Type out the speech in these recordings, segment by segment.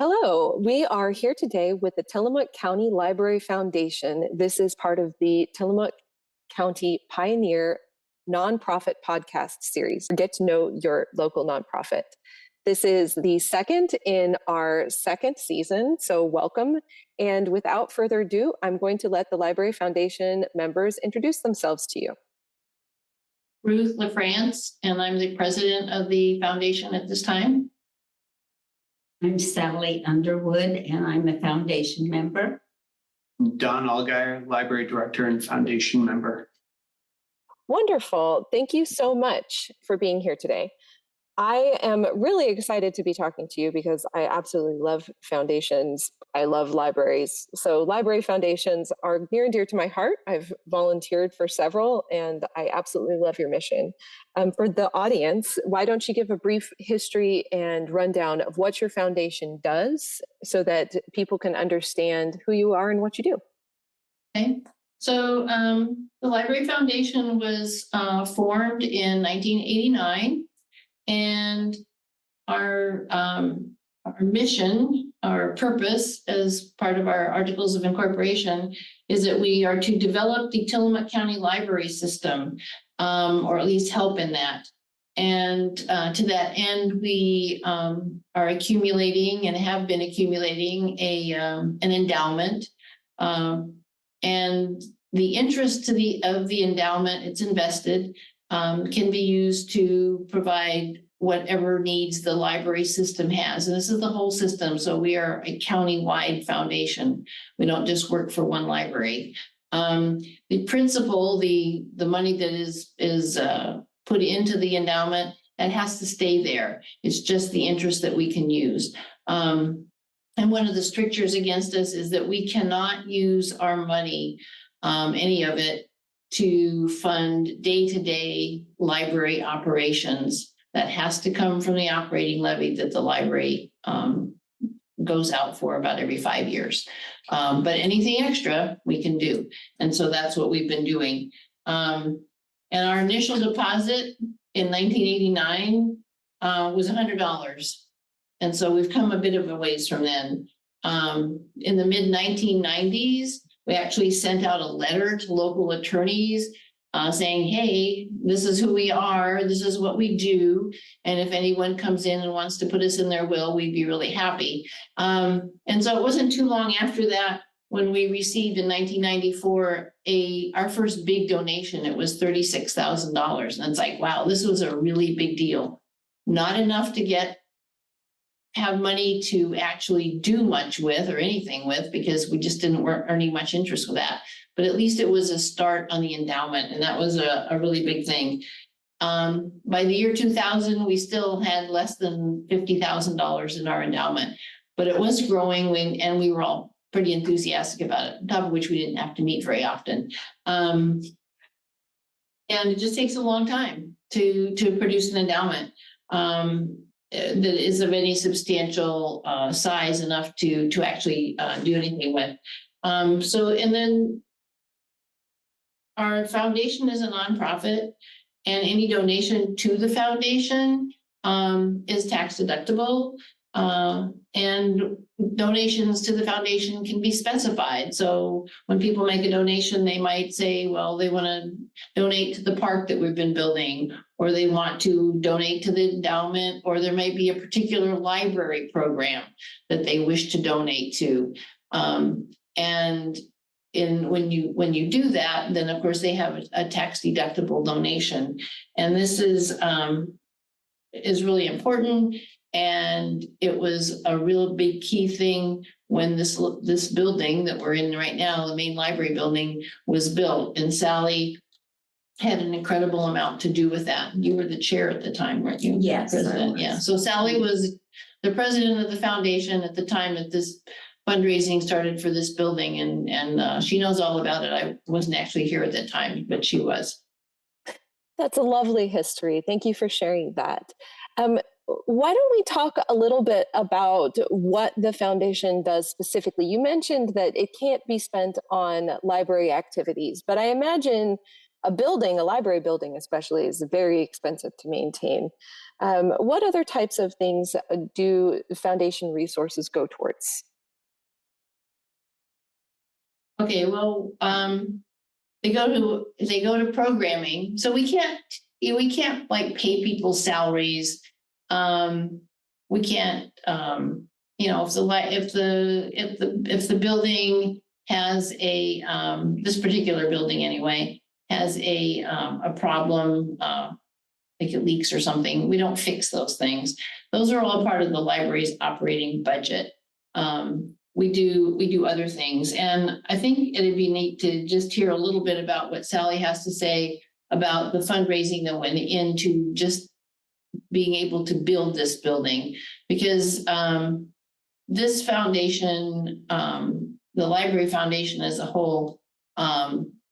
Hello, we are here today with the Tillamook County Library Foundation. This is part of the Tillamook County Pioneer Nonprofit Podcast Series. Get to know your local nonprofit. This is the second in our second season, so welcome. And without further ado, I'm going to let the Library Foundation members introduce themselves to you. Ruth LaFrance, and I'm the president of the foundation at this time. I'm Sally Underwood, and I'm a foundation member. Don Allgaier, library director and foundation member. Wonderful. Thank you so much for being here today. I am really excited to be talking to you because I absolutely love foundations. I love libraries. So library foundations are near and dear to my heart. I've volunteered for several, and I absolutely love your mission. For the audience, why don't you give a brief history and rundown of what your foundation does so that people can understand who you are and what you do? Okay. So the Library Foundation was formed in 1989. And our mission, our purpose as part of our Articles of Incorporation is that we are to develop the Tillamook County Library System, or at least help in that. And to that end, we are accumulating and have been accumulating an endowment. And the interest of the endowment, it's invested, can be used to provide whatever needs the library system has. And this is the whole system. So we are a county-wide foundation. We don't just work for one library. The principal, the money that is put into the endowment, that has to stay there. It's just the interest that we can use. And one of the strictures against us is that we cannot use our money, any of it, to fund day-to-day library operations. That has to come from the operating levy that the library goes out for about every 5 years. But anything extra we can do. And so that's what we've been doing. And our initial deposit in 1989 was $100. And so we've come a bit of a ways from then. In the mid-1990s, we actually sent out a letter to local attorneys saying, hey, this is who we are, this is what we do, and if anyone comes in and wants to put us in their will, we'd be really happy. And so it wasn't too long after that when we received in 1994 our first big donation. It was $36,000. And it's like, wow, this was a really big deal. Not enough to have money to actually do much with or anything with, because we just weren't earning much interest with that. But at least it was a start on the endowment, and that was a really big thing. By the year 2000, we still had less than $50,000 in our endowment, but it was growing, and we were all pretty enthusiastic about it, on top of which we didn't have to meet very often. And it just takes a long time to produce an endowment that is of any substantial size enough to actually do anything with. And then our foundation is a nonprofit, and any donation to the foundation is tax deductible. And donations to the foundation can be specified. So when people make a donation, they might say, well, they want to donate to the park that we've been building, or they want to donate to the endowment, or there may be a particular library program that they wish to donate to. And when you do that, then of course they have a tax deductible donation. And this is really important. And it was a real big key thing when this building that we're in right now, the main library building, was built. And Sally had an incredible amount to do with that. You were the chair at the time, weren't you? Yes. President. Yeah. So Sally was the president of the foundation at the time that this fundraising started for this building, and she knows all about it. I wasn't actually here at that time, but she was. That's a lovely history. Thank you for sharing that. Why don't we talk a little bit about what the foundation does specifically? You mentioned that it can't be spent on library activities, but I imagine a building, a library building especially, is very expensive to maintain. What other types of things do foundation resources go towards? Okay, well, they go to programming. So we can't like pay people's salaries. We can't, if the building has this particular building anyway, has a problem, like it leaks or something, we don't fix those things. Those are all part of the library's operating budget. We do other things. And I think it'd be neat to just hear a little bit about what Sally has to say about the fundraising that went into just being able to build this building, because this foundation, the library foundation as a whole,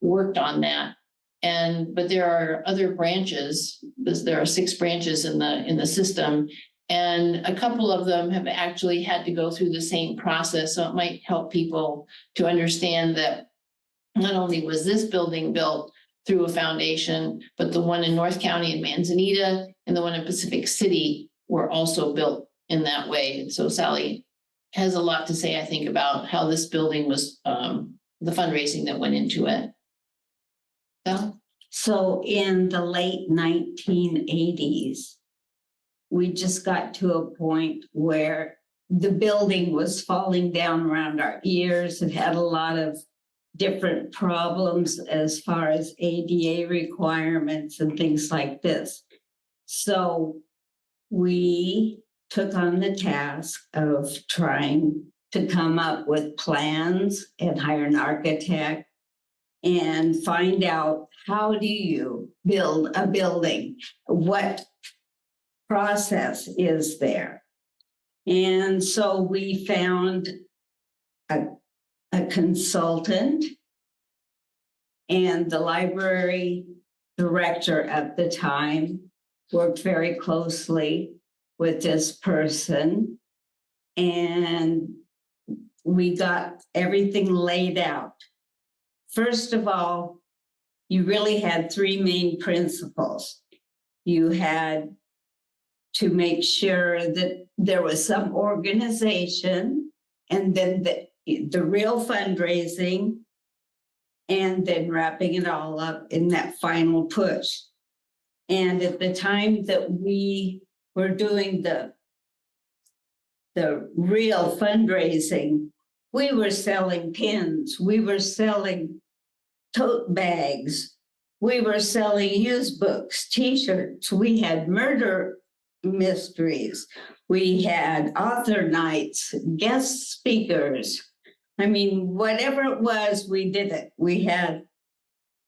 worked on that. But there are other branches. There are 6 branches in the system, and a couple of them have actually had to go through the same process. So it might help people to understand that not only was this building built through a foundation, but the one in North County in Manzanita and the one in Pacific City were also built in that way. And so Sally has a lot to say, I think, about how this building was, the fundraising that went into it. So in the late 1980s, we just got to a point where the building was falling down around our ears. It had a lot of different problems as far as ADA requirements and things like this. So we took on the task of trying to come up with plans and hire an architect and find out, how do you build a building? What process is there? And so we found a consultant, and the library director at the time worked very closely with this person, and we got everything laid out. First of all, you really had 3 main principles. You had to make sure that there was some organization, and then the real fundraising, and then wrapping it all up in that final push. And at the time that we were doing the real fundraising, we were selling pins, we were selling tote bags, we were selling used books, t-shirts, we had murder mysteries, we had author nights, guest speakers. I mean, whatever it was, we did it. We had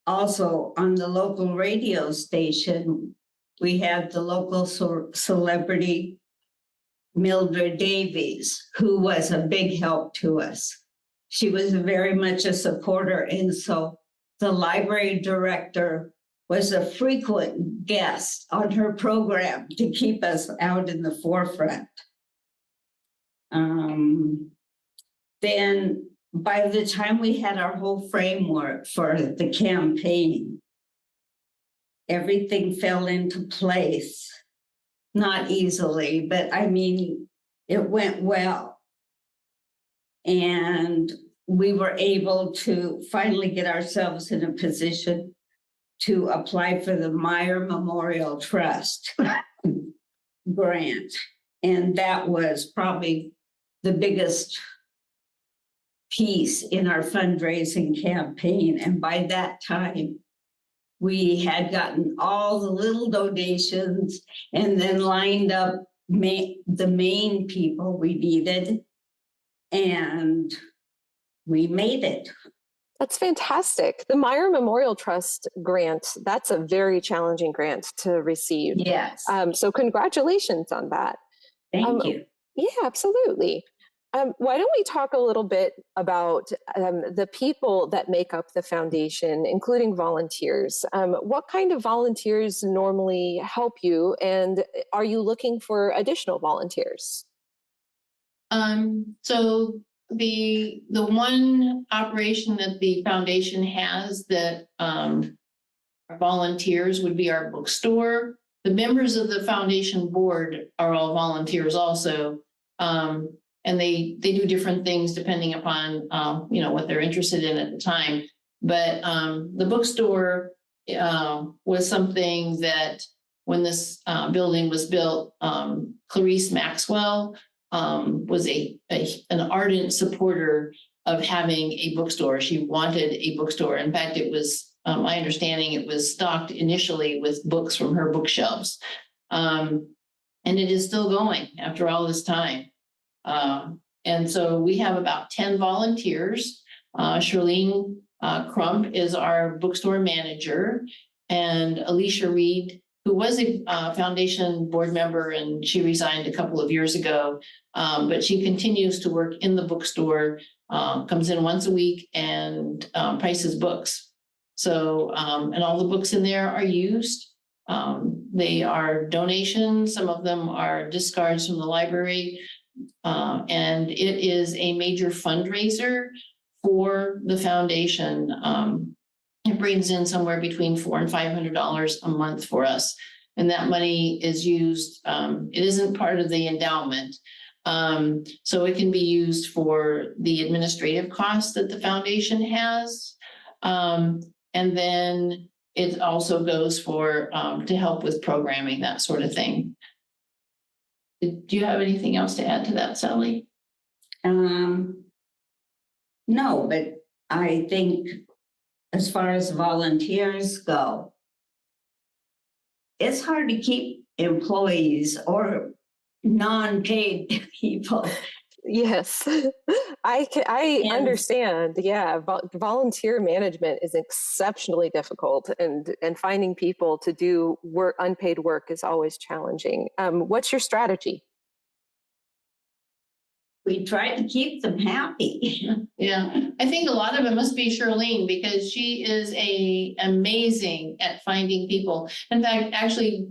also on the local radio station, we had the local celebrity Mildred Davies, who was a big help to us. She was very much a supporter, and so the library director was a frequent guest on her program to keep us out in the forefront. Then by the time we had our whole framework for the campaign, everything fell into place. Not easily, but I mean, it went well. And we were able to finally get ourselves in a position to apply for the Meyer Memorial Trust grant. And that was probably the biggest piece in our fundraising campaign. And by that time, we had gotten all the little donations and then lined up the main people we needed, and we made it. That's fantastic. The Meyer Memorial Trust grant, that's a very challenging grant to receive. Yes. So congratulations on that. Thank you. Yeah, absolutely. Why don't we talk a little bit about the people that make up the foundation, including volunteers? What kind of volunteers normally help you, and are you looking for additional volunteers? So the one operation that the foundation has that Our volunteers would be our bookstore. The members of the foundation board are all volunteers also. And they do different things depending upon, what they're interested in at the time. But the bookstore was something that when this building was built, Clarice Maxwell was an ardent supporter of having a bookstore. She wanted a bookstore. In fact, it was my understanding it was stocked initially with books from her bookshelves. And it is still going after all this time. And so we have about 10 volunteers. Charlene Crump is our bookstore manager, and Alicia Reed, who was a foundation board member, and she resigned a couple of years ago, but she continues to work in the bookstore, comes in once a week and prices books. So, and all the books in there are used. They are donations. Some of them are discards from the library. And it is a major fundraiser for the foundation. It brings in somewhere between $400 and $500 a month for us. And that money is used, it isn't part of the endowment. So it can be used for the administrative costs that the foundation has. And then it also goes for to help with programming, that sort of thing. Do you have anything else to add to that, Sally? No, but I think as far as volunteers go, it's hard to keep employees or non-paid people. Yes, I And- understand. Yeah, volunteer management is exceptionally difficult, and finding people to do work, unpaid work, is always challenging. What's your strategy? We try to keep them happy. Yeah, I think a lot of it must be Charlene, because she is amazing at finding people. In fact, actually,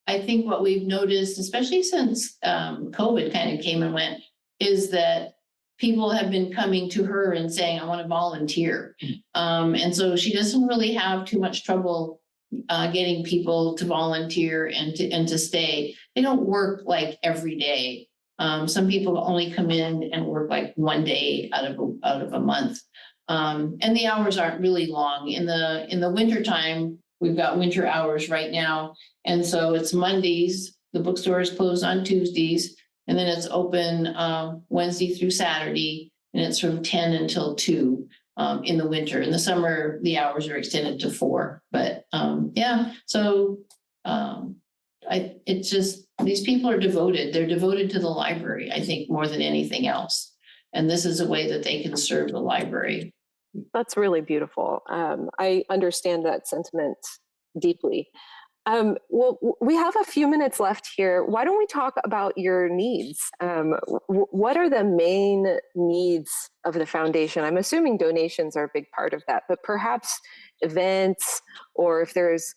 I think what we've noticed, especially since COVID kind of came and went, is that people have been coming to her and saying, I want to volunteer. And so she doesn't really have too much trouble getting people to volunteer and to stay. They don't work like every day. Some people only come in and work like one day out of a month. And the hours aren't really long. In the winter time, we've got winter hours right now. And so it's Mondays, the bookstore is closed on Tuesdays, and then it's open Wednesday through Saturday, and it's from 10 until 2 in the winter. In the summer, the hours are extended to 4. But yeah, so it's just, these people are devoted. They're devoted to the library, I think, more than anything else. And this is a way that they can serve the library. That's really beautiful. I understand that sentiment deeply. Well, we have a few minutes left here. Why don't we talk about your needs? What are the main needs of the foundation? I'm assuming donations are a big part of that, but perhaps events, or if there's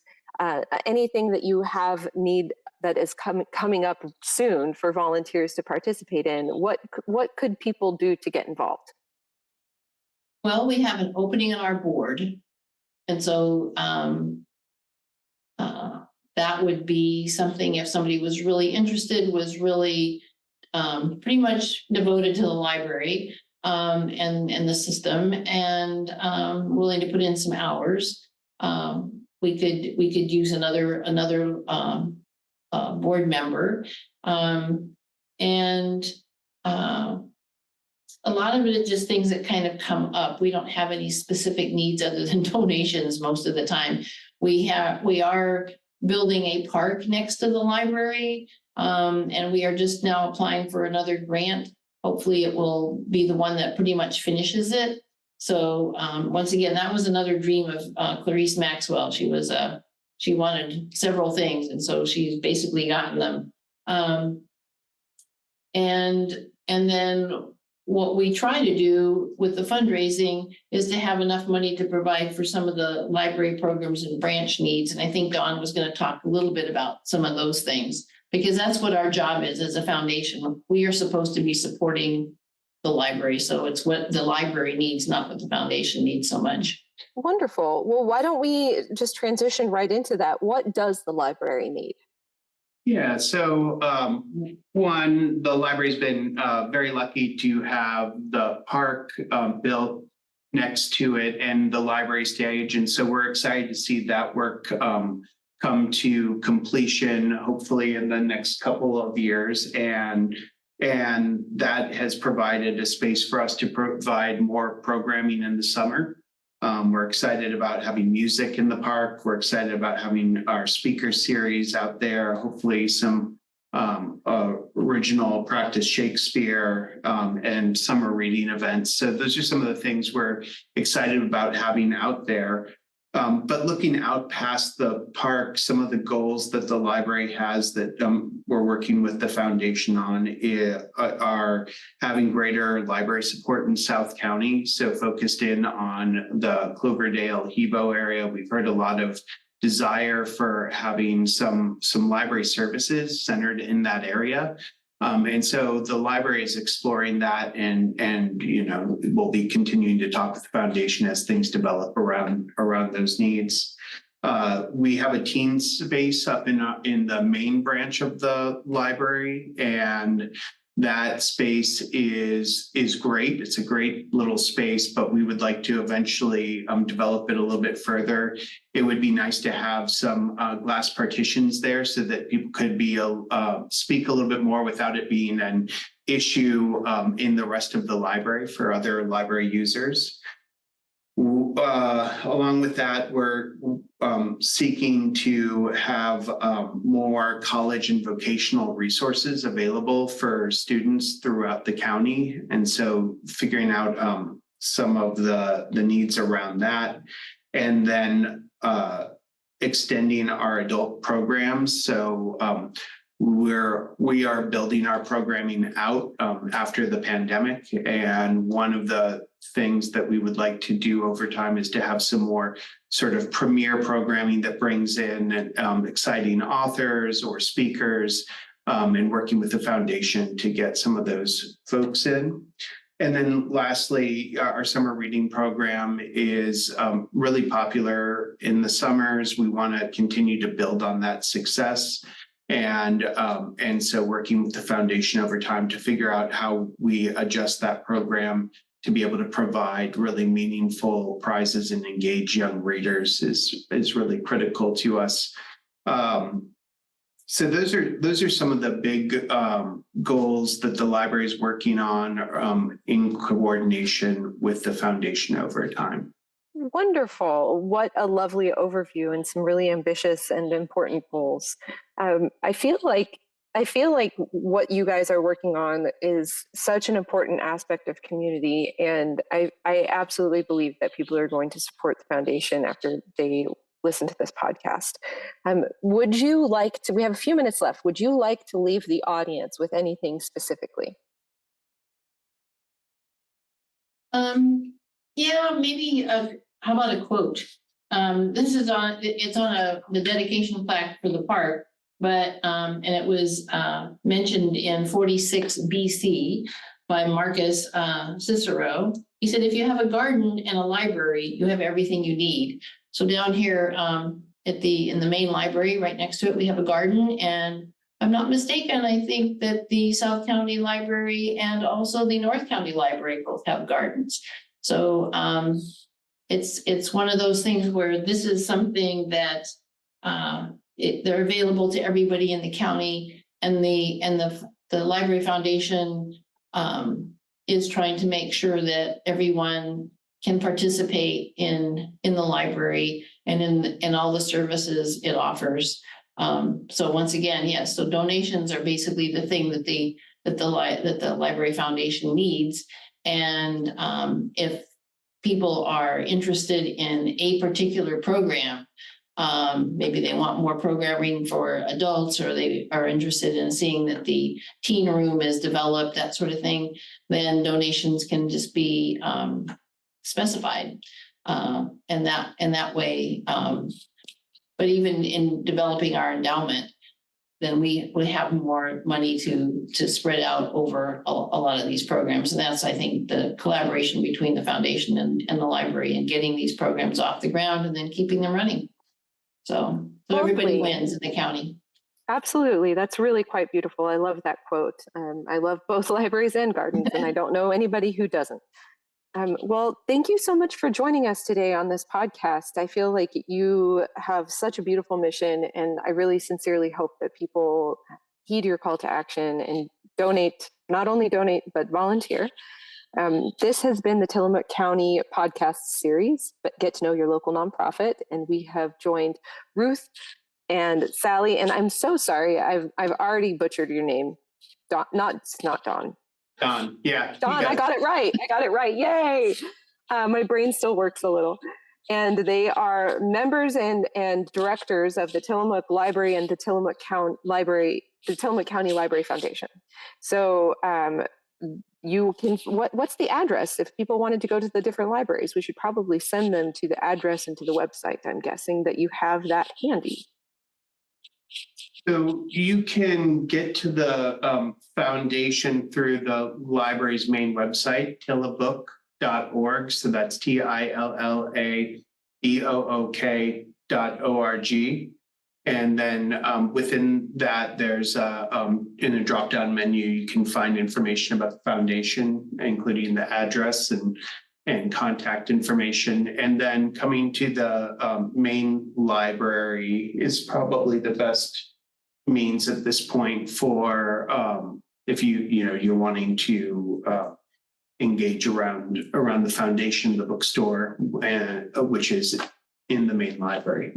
anything that you have need that is coming up soon for volunteers to participate in, what could people do to get involved? Well, we have an opening on our board. And so that would be something, if somebody was really interested, was really pretty much devoted to the library and the system, and willing to put in some hours. We could use another board member, and a lot of it is just things that kind of come up. We don't have any specific needs other than donations most of the time. We are building a park next to the library, and we are just now applying for another grant. Hopefully it will be the one that pretty much finishes it. So once again, that was another dream of Clarice Maxwell. She wanted several things, and so she's basically gotten them. And then what we try to do with the fundraising is to have enough money to provide for some of the library programs and branch needs. And I think Dawn was going to talk a little bit about some of those things, because that's what our job is as a foundation. We are supposed to be supporting the library. So it's what the library needs, not what the foundation needs so much. Wonderful. Well, why don't we just transition right into that? What does the library need? Yeah, so one, the library's been very lucky to have the park built next to it and the library stage. And so we're excited to see that work come to completion, hopefully in the next couple of years. And that has provided a space for us to provide more programming in the summer. We're excited about having music in the park. We're excited about having our speaker series out there, hopefully some original practice Shakespeare and summer reading events. So those are some of the things we're excited about having out there. But looking out past the park, some of the goals that the library has that we're working with the foundation on are having greater library support in South County. So focused in on the Cloverdale, Hebo area. We've heard a lot of desire for having some library services centered in that area. And so the library is exploring that, and we'll be continuing to talk with the foundation as things develop around those needs. We have a teen space up in the main branch of the library, and that space is great. It's a great little space, but we would like to eventually develop it a little bit further. It would be nice to have some glass partitions there so that people could speak a little bit more without it being an issue in the rest of the library for other library users. Along with that, we're seeking to have more college and vocational resources available for students throughout the county. And so figuring out some of the needs around that, and then extending our adult programs. So we are building our programming out after the pandemic. And one of the things that we would like to do over time is to have some more sort of premier programming that brings in exciting authors or speakers, and working with the foundation to get some of those folks in. And then lastly, our summer reading program is really popular in the summers. We want to continue to build on that success. And so working with the foundation over time to figure out how we adjust that program to be able to provide really meaningful prizes and engage young readers is really critical to us. So those are some of the big goals that the library is working on in coordination with the foundation over time. Wonderful. What a lovely overview and some really ambitious and important goals. I feel like what you guys are working on is such an important aspect of community. And I absolutely believe that people are going to support the foundation after they listen to this podcast. Would you like to, we have a few minutes left. Would you like to leave the audience with anything specifically? Yeah, maybe how about a quote? This is on the dedication plaque for the park, but and it was mentioned in 46 BC by Marcus Cicero. He said, if you have a garden and a library, you have everything you need. So down here in the main library, right next to it, we have a garden, and if I'm not mistaken, I think that the South County Library and also the North County Library both have gardens. So it's one of those things where this is something that they're available to everybody in the county, and the Library Foundation is trying to make sure that everyone can participate in the library and in all the services it offers. So once again, yes, so donations are basically the thing that the Library Foundation needs. And if people are interested in a particular program, maybe they want more programming for adults, or they are interested in seeing that the teen room is developed, that sort of thing, then donations can just be specified. And that way, but even in developing our endowment, then we would have more money to spread out over a lot of these programs. And that's, I think, the collaboration between the foundation and the library and getting these programs off the ground and then keeping them running. So everybody Lovely. wins in the county. Absolutely. That's really quite beautiful. I love that quote. I love both libraries and gardens, and I don't know anybody who doesn't. Well, thank you so much for joining us today on this podcast. I feel like you have such a beautiful mission, and I really sincerely hope that people heed your call to action and donate, not only donate, but volunteer. This has been the Tillamook County podcast series, but Get to Know Your Local Nonprofit. And we have joined Ruth and Sally, and I'm so sorry, I've already butchered your name. Dawn, not Dawn. Don, yeah. Dawn, I got it right. I got it right. Yay! My brain still works a little. And they are members and directors of the Tillamook Library and the Tillamook County Library, the Tillamook County Library Foundation. So you can. What's the address? If people wanted to go to the different libraries, we should probably send them to the address and to the website. I'm guessing that you have that handy. So you can get to the foundation through the library's main website, tillabook.org. So that's tillabook.org. And then within that, there's in the drop-down menu, you can find information about the foundation, including the address and contact information. And then coming to the main library is probably the best means at this point for if you're wanting to engage around the foundation, the bookstore, which is in the main library.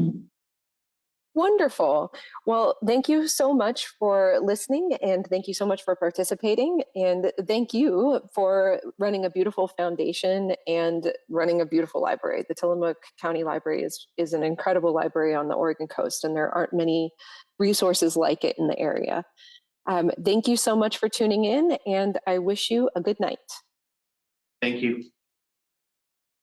Wonderful. Well, thank you so much for listening, and thank you so much for participating, and thank you for running a beautiful foundation and running a beautiful library. The Tillamook County Library is an incredible library on the Oregon coast, and there aren't many resources like it in the area. Thank you so much for tuning in, and I wish you a good night. Thank you.